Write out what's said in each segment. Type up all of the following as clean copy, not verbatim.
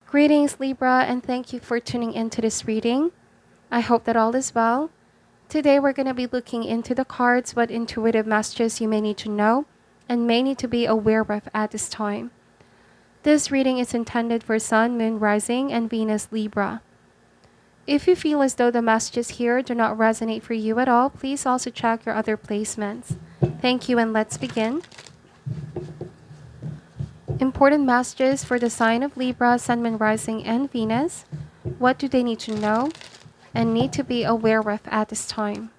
Greetings, Libra, and thank you for tuning into this reading. I hope that all is well. Today, we're going to be looking into the cards, what intuitive messages you may need to know and may need to be aware of at this time. This reading is intended for Sun, Moon, Rising, and Venus Libra. If you feel as though the messages here do not resonate for you at all, please also check your other placements. Thank you, and let's begin. Important messages for the sign of Libra, Sun, Moon, Rising, and Venus. What do they need to know and need to be aware of at this time?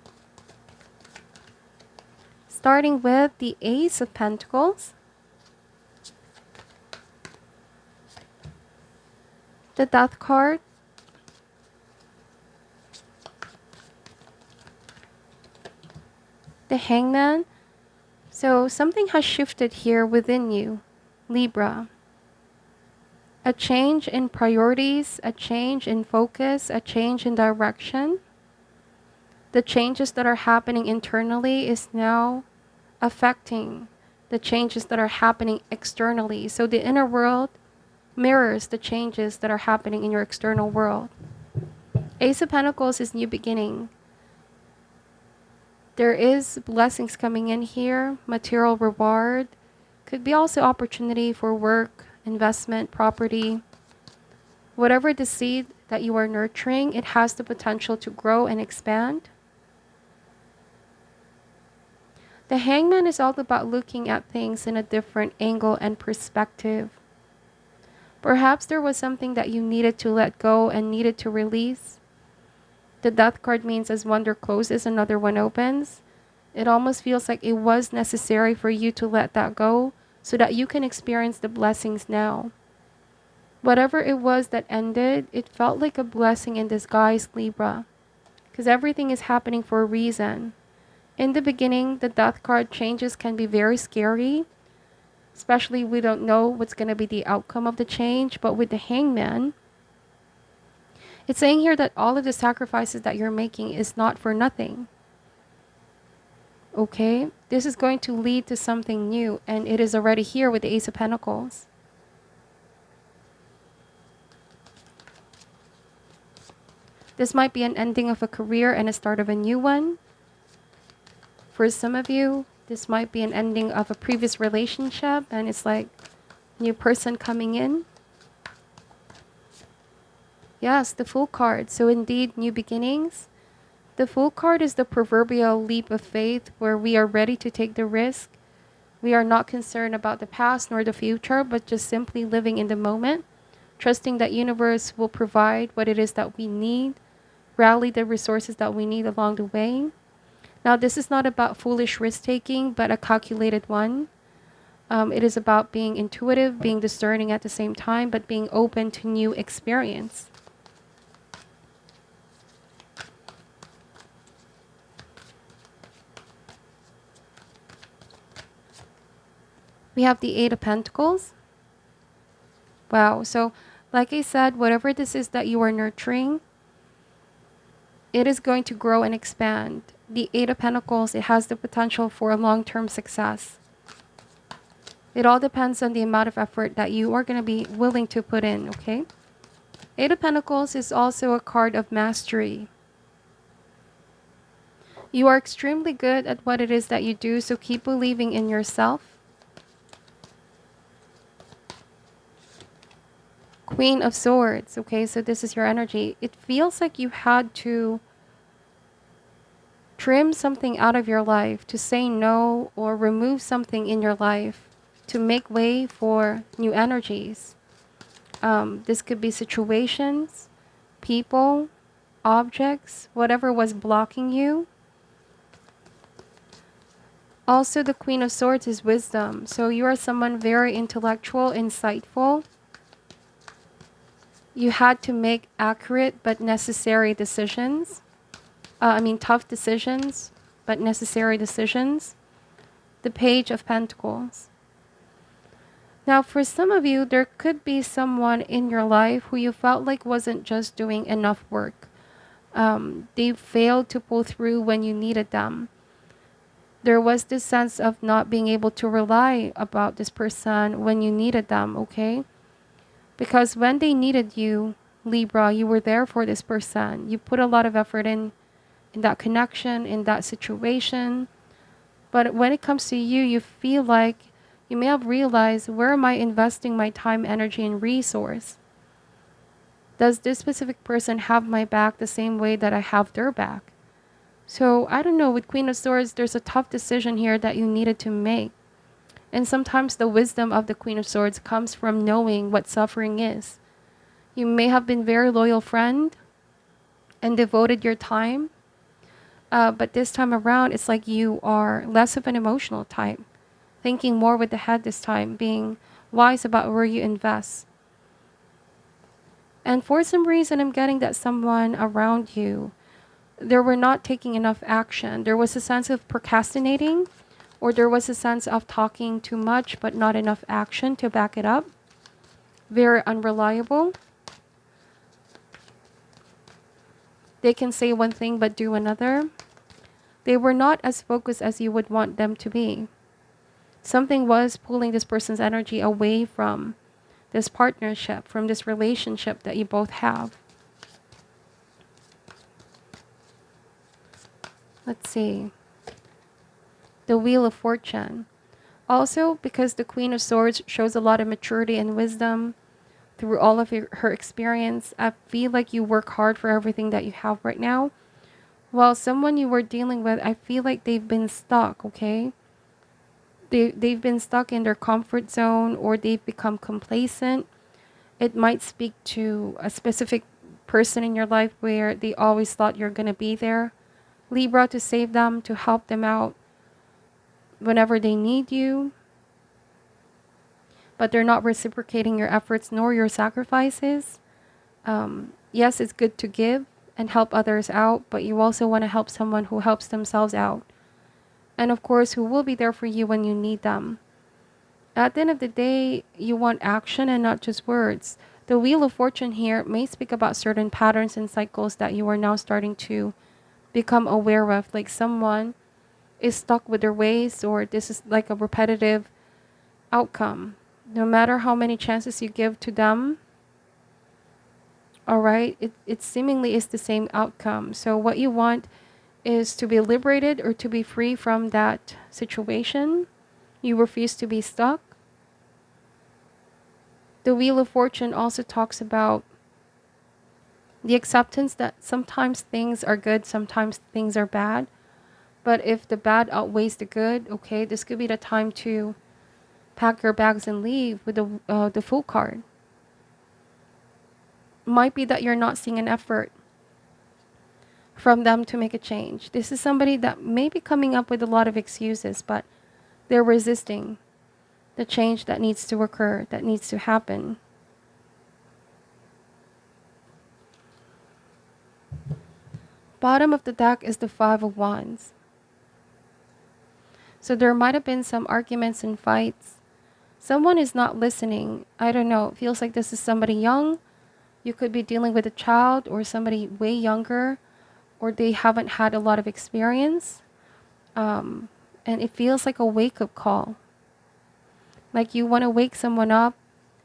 Starting with the Ace of Pentacles, the Death card, the Hangman. So something has shifted here within you, Libra. A change in priorities, a change in focus, a change in direction. The changes that are happening internally is now affecting the changes that are happening externally. So the inner world mirrors the changes that are happening in your external world. Ace of Pentacles is new beginning. There is blessings coming in here, material reward. Could be also opportunity for work, investment, property. Whatever the seed that you are nurturing, it has the potential to grow and expand. The Hangman is all about looking at things in a different angle and perspective. Perhaps there was something that you needed to let go and needed to release. The Death card means as one door closes, another one opens. It almost feels like it was necessary for you to let that go so that you can experience the blessings now. Whatever it was that ended, it felt like a blessing in disguise, Libra, because everything is happening for a reason. In the beginning, the Death card changes can be very scary, especially we don't know what's going to be the outcome of the change. But with the Hangman, it's saying here that all of the sacrifices that you're making is not for nothing. Okay, this is going to lead to something new, and it is already here with the Ace of Pentacles. This might be an ending of a career and a start of a new one. For some of you, this might be an ending of a previous relationship, and it's like a new person coming in. Yes, the Fool card. So indeed, new beginnings. The Fool card is the proverbial leap of faith where we are ready to take the risk. We are not concerned about the past nor the future, but just simply living in the moment, trusting that universe will provide what it is that we need, rally the resources that we need along the way. Now, this is not about foolish risk-taking, but a calculated one. It is about being intuitive, being discerning at the same time, but being open to new experience. We have the Eight of Pentacles. Wow. So, like I said, whatever this is that you are nurturing, it is going to grow and expand. The Eight of Pentacles, it has the potential for a long-term success. It all depends on the amount of effort that you are going to be willing to put in, okay? Eight of Pentacles is also a card of mastery. You are extremely good at what it is that you do, so keep believing in yourself. Queen of Swords, okay, so this is your energy. It feels like you had to trim something out of your life, to say no or remove something in your life to make way for new energies. This could be situations, people, objects, whatever was blocking you. Also, the Queen of Swords is wisdom. So you are someone very intellectual, insightful. You had to make accurate but necessary decisions. Tough decisions, but necessary decisions. The Page of Pentacles. Now, for some of you, there could be someone in your life who you felt like wasn't just doing enough work. They failed to pull through when you needed them. There was this sense of not being able to rely about this person when you needed them, okay? Because when they needed you, Libra, you were there for this person. You put a lot of effort in that connection, in that situation. But when it comes to you, you feel like you may have realized, where am I investing my time, energy, and resource? Does this specific person have my back the same way that I have their back? So I don't know, with Queen of Swords, there's a tough decision here that you needed to make. And sometimes the wisdom of the Queen of Swords comes from knowing what suffering is. You may have been very loyal friend and devoted your time, but this time around, it's like you are less of an emotional type, thinking more with the head this time, being wise about where you invest. And for some reason, I'm getting that someone around you, they were not taking enough action. There was a sense of procrastinating, or there was a sense of talking too much but not enough action to back it up. Very unreliable. They can say one thing but do another. They were not as focused as you would want them to be. Something was pulling this person's energy away from this partnership, from this relationship that you both have. Let's see. The Wheel of Fortune. Also, because the Queen of Swords shows a lot of maturity and wisdom through all of her experience, I feel like you work hard for everything that you have right now. While someone you were dealing with, I feel like they've been stuck, okay? They've been stuck in their comfort zone, or they've become complacent. It might speak to a specific person in your life where they always thought you're going to be there, Libra, to save them, to help them out whenever they need you. But they're not reciprocating your efforts nor your sacrifices. Yes, it's good to give and help others out, but you also want to help someone who helps themselves out. And of course, who will be there for you when you need them. At the end of the day, you want action and not just words. The Wheel of Fortune here may speak about certain patterns and cycles that you are now starting to become aware of. Like someone is stuck with their ways, or this is like a repetitive outcome. No matter how many chances you give to them, all right, it seemingly is the same outcome. So what you want is to be liberated or to be free from that situation. You refuse to be stuck. The Wheel of Fortune also talks about the acceptance that sometimes things are good, sometimes things are bad. But if the bad outweighs the good, okay, this could be the time to pack your bags and leave with the Fool card. Might be that you're not seeing an effort from them to make a change. This is somebody that may be coming up with a lot of excuses, but they're resisting the change that needs to occur, that needs to happen. Bottom of the deck is the Five of Wands. So there might have been some arguments and fights. Someone is not listening. I don't know. It feels like this is somebody young. You could be dealing with a child or somebody way younger, or they haven't had a lot of experience. And it feels like a wake-up call. Like you want to wake someone up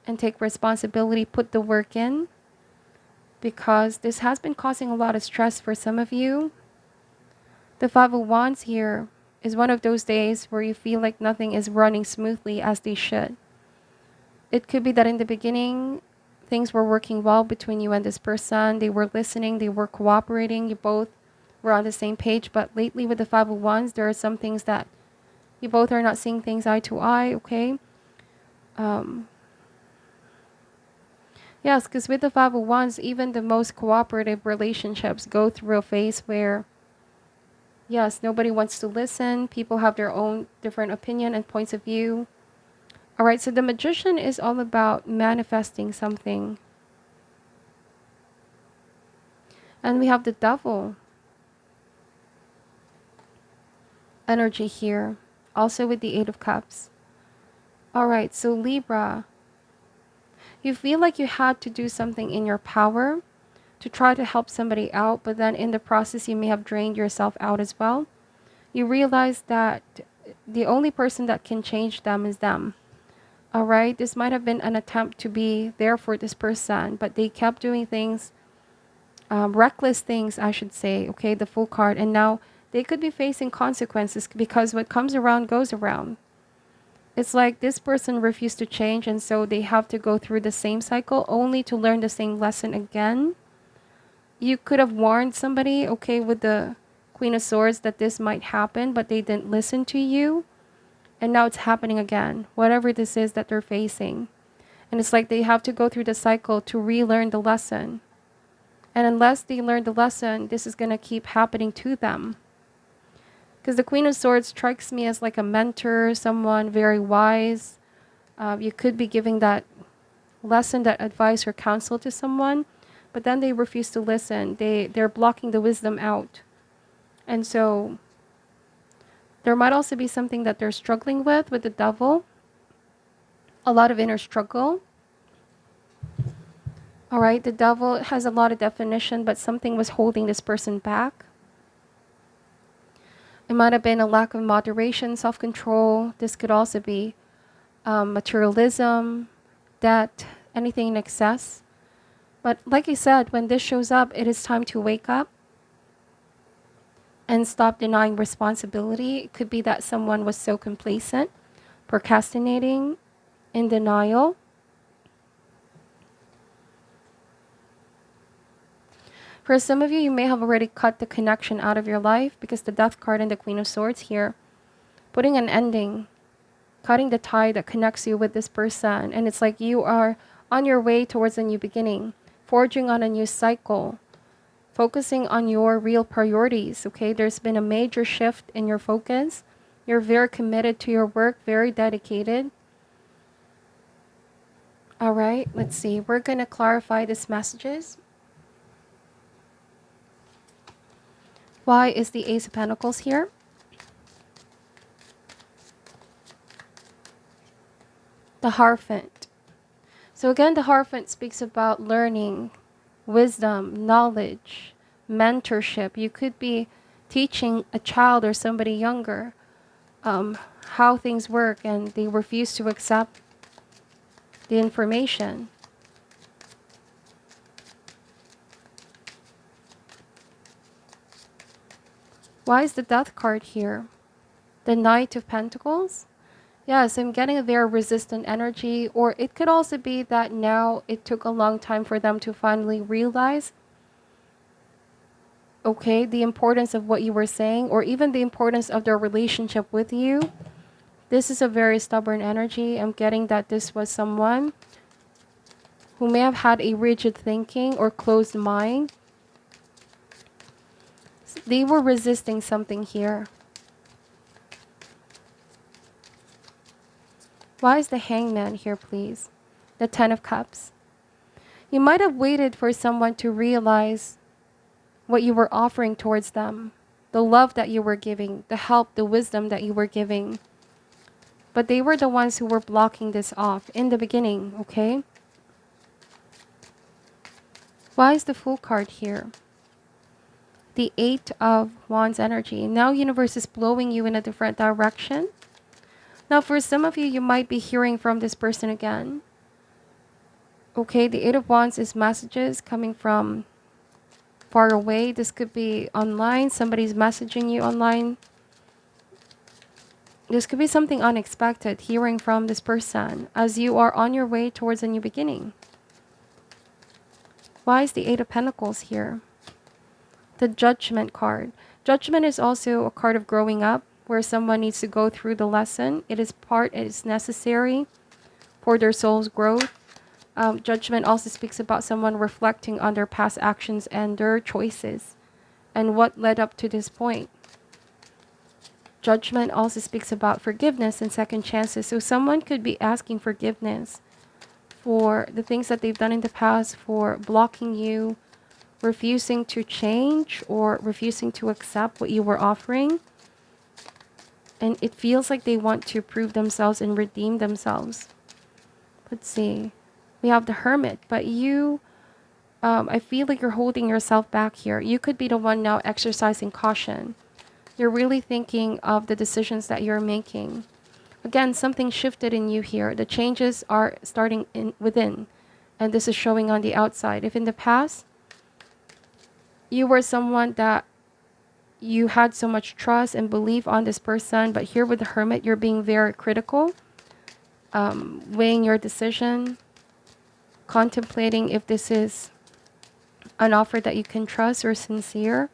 and take responsibility, put the work in, because this has been causing a lot of stress for some of you. The Five of Wands here is one of those days where you feel like nothing is running smoothly as they should. It could be that in the beginning, things were working well between you and this person. They were listening, they were cooperating, you both were on the same page. But lately with the Five of Wands, there are some things that you both are not seeing things eye to eye, okay? Yes, because with the Five of Wands, even the most cooperative relationships go through a phase where, yes, nobody wants to listen. People have their own different opinion and points of view. All right, so the Magician is all about manifesting something. And we have the Devil energy here, also with the Eight of Cups. All right, so Libra, you feel like you had to do something in your power to try to help somebody out, but then in the process, you may have drained yourself out as well. You realize that the only person that can change them is them. All right, this might have been an attempt to be there for this person, but they kept doing things, reckless things, I should say. Okay, the Fool card, and now they could be facing consequences because what comes around goes around. It's like this person refused to change, and so they have to go through the same cycle only to learn the same lesson again. You could have warned somebody, okay, with the Queen of Swords that this might happen, but they didn't listen to you. And now it's happening again, whatever this is that they're facing. And it's like they have to go through the cycle to relearn the lesson. And unless they learn the lesson, this is going to keep happening to them. Because the Queen of Swords strikes me as like a mentor, someone very wise. You could be giving that lesson, that advice or counsel to someone, but then they refuse to listen. They're blocking the wisdom out. And so there might also be something that they're struggling with the Devil. A lot of inner struggle. All right, the Devil has a lot of definition, but something was holding this person back. It might have been a lack of moderation, self-control. This could also be materialism, debt, anything in excess. But like I said, when this shows up, it is time to wake up and stop denying responsibility. It could be that someone was so complacent, procrastinating, in denial. For some of you, you may have already cut the connection out of your life because the Death card and the Queen of Swords here, putting an ending, cutting the tie that connects you with this person. And it's like you are on your way towards a new beginning, forging on a new cycle, focusing on your real priorities, okay? There's been a major shift in your focus. You're very committed to your work, very dedicated. All right, let's see. We're going to clarify these messages. Why is the Ace of Pentacles here? The Hierophant. So again, the Hierophant speaks about learning, wisdom, knowledge, mentorship. You could be teaching a child or somebody younger how things work, and they refuse to accept the information. Why is the Death card here? The Knight of Pentacles? Yes, I'm getting a very resistant energy, or it could also be that now it took a long time for them to finally realize, okay, the importance of what you were saying, or even the importance of their relationship with you. This is a very stubborn energy. I'm getting that this was someone who may have had a rigid thinking or closed mind. They were resisting something here. Why is the Hangman here, please? The Ten of Cups. You might have waited for someone to realize what you were offering towards them, the love that you were giving, the help, the wisdom that you were giving. But they were the ones who were blocking this off in the beginning, okay? Why is the Fool card here? The Eight of Wands energy. Now universe is blowing you in a different direction. Now for some of you, you might be hearing from this person again. Okay, the Eight of Wands is messages coming from far away. This could be online. Somebody's messaging you online. This could be something unexpected, hearing from this person as you are on your way towards a new beginning. Why is the Eight of Pentacles here? The Judgment card. Judgment is also a card of growing up, where someone needs to go through the lesson. It is necessary for their soul's growth. Judgment also speaks about someone reflecting on their past actions and their choices and what led up to this point. Judgment also speaks about forgiveness and second chances. So someone could be asking forgiveness for the things that they've done in the past, for blocking you, refusing to change, or refusing to accept what you were offering. And it feels like they want to prove themselves and redeem themselves. Let's see. We have the Hermit, but you, I feel like you're holding yourself back here. You could be the one now exercising caution. You're really thinking of the decisions that you're making. Again, something shifted in you here. The changes are starting in within, and this is showing on the outside. If in the past you were someone that you had so much trust and belief on this person, but here with the Hermit, you're being very critical, weighing your decision, contemplating if this is an offer that you can trust or sincere.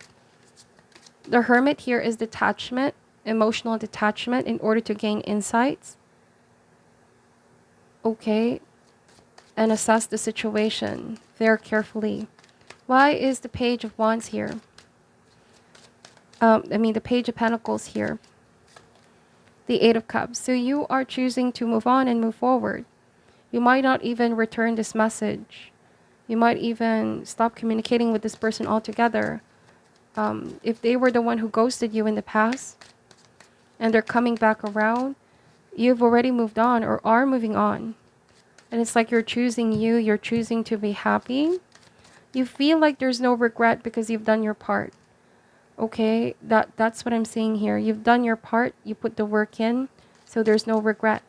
The Hermit here is detachment, emotional detachment in order to gain insights. Okay, and assess the situation very carefully. Why is the Page of Wands here? The Page of Pentacles here. The Eight of Cups. So you are choosing to move on and move forward. You might not even return this message. You might even stop communicating with this person altogether. If they were the one who ghosted you in the past and they're coming back around, you've already moved on or are moving on. And it's like you're choosing you. You're choosing to be happy. You feel like there's no regret because you've done your part. Okay, that's what I'm seeing here. You've done your part. You put the work in, so there's no regret.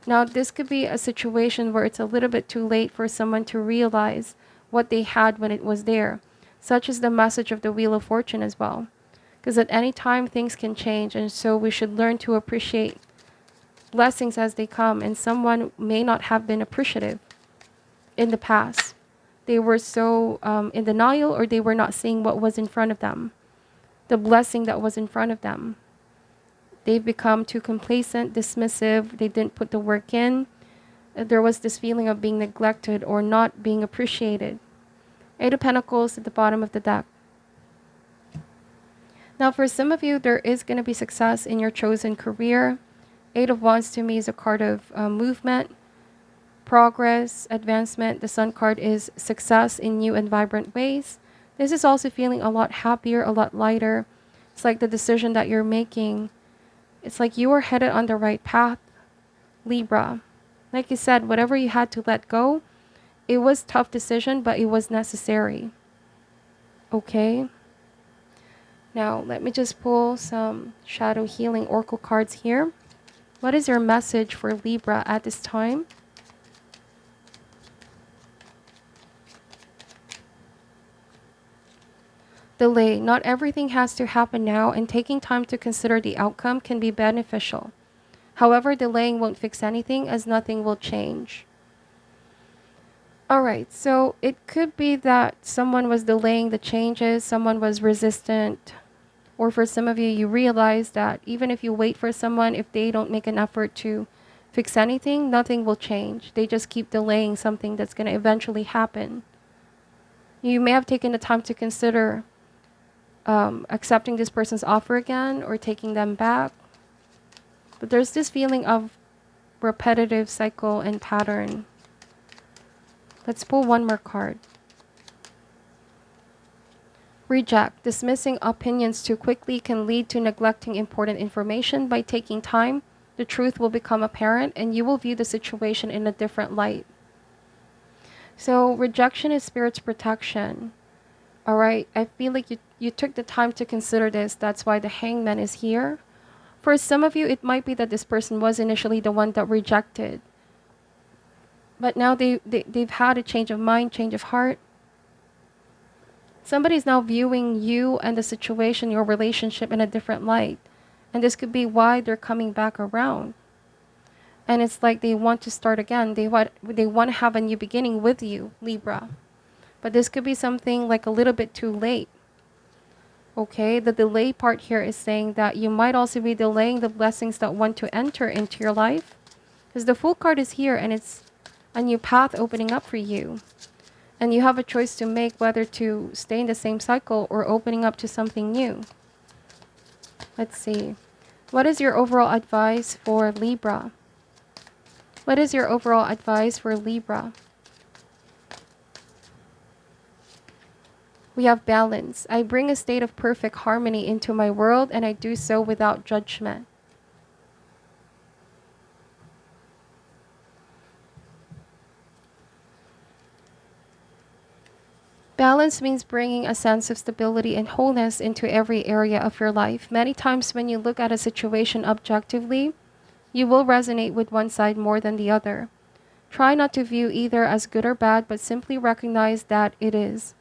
Now, this could be a situation where it's a little bit too late for someone to realize what they had when it was there, such as the message of the Wheel of Fortune as well. Because at any time, things can change, and so we should learn to appreciate blessings as they come. And someone may not have been appreciative in the past. They were so in denial, or they were not seeing what was in front of them, the blessing that was in front of them. They've become too complacent, dismissive. They didn't put the work in. There was this feeling of being neglected or not being appreciated. Eight of Pentacles at the bottom of the deck. Now, for some of you, there is going to be success in your chosen career. Eight of Wands to me is a card of movement, progress, advancement. The Sun card is success in new and vibrant ways. This is also feeling a lot happier, a lot lighter. It's like the decision that you're making. It's like you are headed on the right path, Libra. Like you said, whatever you had to let go, it was a tough decision, but it was necessary. Okay. Now, let me just pull some shadow healing oracle cards here. What is your message for Libra at this time? Delay. Not everything has to happen now, and taking time to consider the outcome can be beneficial. However, delaying won't fix anything, as nothing will change. Alright, so it could be that someone was delaying the changes, someone was resistant, or for some of you, you realize that even if you wait for someone, if they don't make an effort to fix anything, nothing will change. They just keep delaying something that's going to eventually happen. You may have taken the time to consider accepting this person's offer again or taking them back. But there's this feeling of repetitive cycle and pattern. Let's pull one more card. Reject. Dismissing opinions too quickly can lead to neglecting important information. By taking time, the truth will become apparent and you will view the situation in a different light. So rejection is spirit's protection. All right, I feel like you took the time to consider this. That's why the Hangman is here. For some of you, it might be that this person was initially the one that rejected. But now they've had a change of mind, change of heart. Somebody's now viewing you and the situation, your relationship, in a different light. And this could be why they're coming back around. And it's like they want to start again. They want to have a new beginning with you, Libra. But this could be something like a little bit too late. Okay, the delay part here is saying that you might also be delaying the blessings that want to enter into your life. Because the Fool card is here and it's a new path opening up for you. And you have a choice to make whether to stay in the same cycle or opening up to something new. Let's see. What is your overall advice for Libra? What is your overall advice for Libra? We have balance. I bring a state of perfect harmony into my world, and I do so without judgment. Balance means bringing a sense of stability and wholeness into every area of your life. Many times, when you look at a situation objectively, you will resonate with one side more than the other. Try not to view either as good or bad, but simply recognize that it is.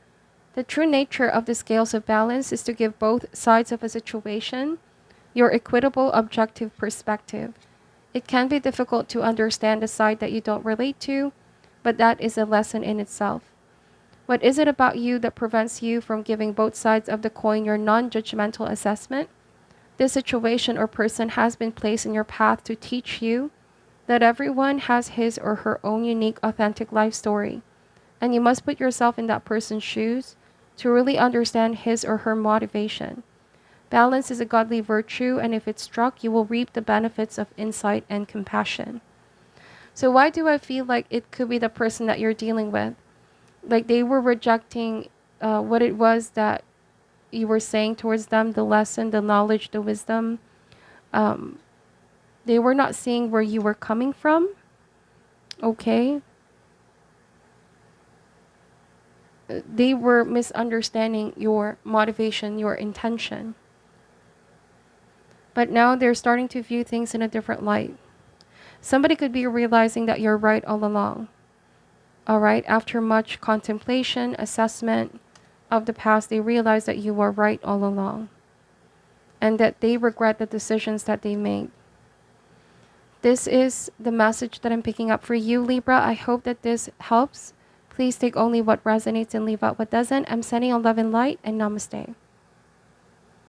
The true nature of the scales of balance is to give both sides of a situation your equitable, objective perspective. It can be difficult to understand a side that you don't relate to, but that is a lesson in itself. What is it about you that prevents you from giving both sides of the coin your non-judgmental assessment? This situation or person has been placed in your path to teach you that everyone has his or her own unique, authentic life story, and you must put yourself in that person's shoes to really understand his or her motivation. Balance is a godly virtue, and if it's struck, you will reap the benefits of insight and compassion. So why do I feel like it could be the person that you're dealing with? Like they were rejecting what it was that you were saying towards them, the lesson, the knowledge, the wisdom. Um, they were not seeing where you were coming from. Okay. They were misunderstanding your motivation, your intention. But now they're starting to view things in a different light. Somebody could be realizing that you're right all along. All right. After much contemplation, assessment of the past, they realize that you are right all along and that they regret the decisions that they made. This is the message that I'm picking up for you, Libra. I hope that this helps. Please take only what resonates and leave out what doesn't. I'm sending you love and light, and namaste.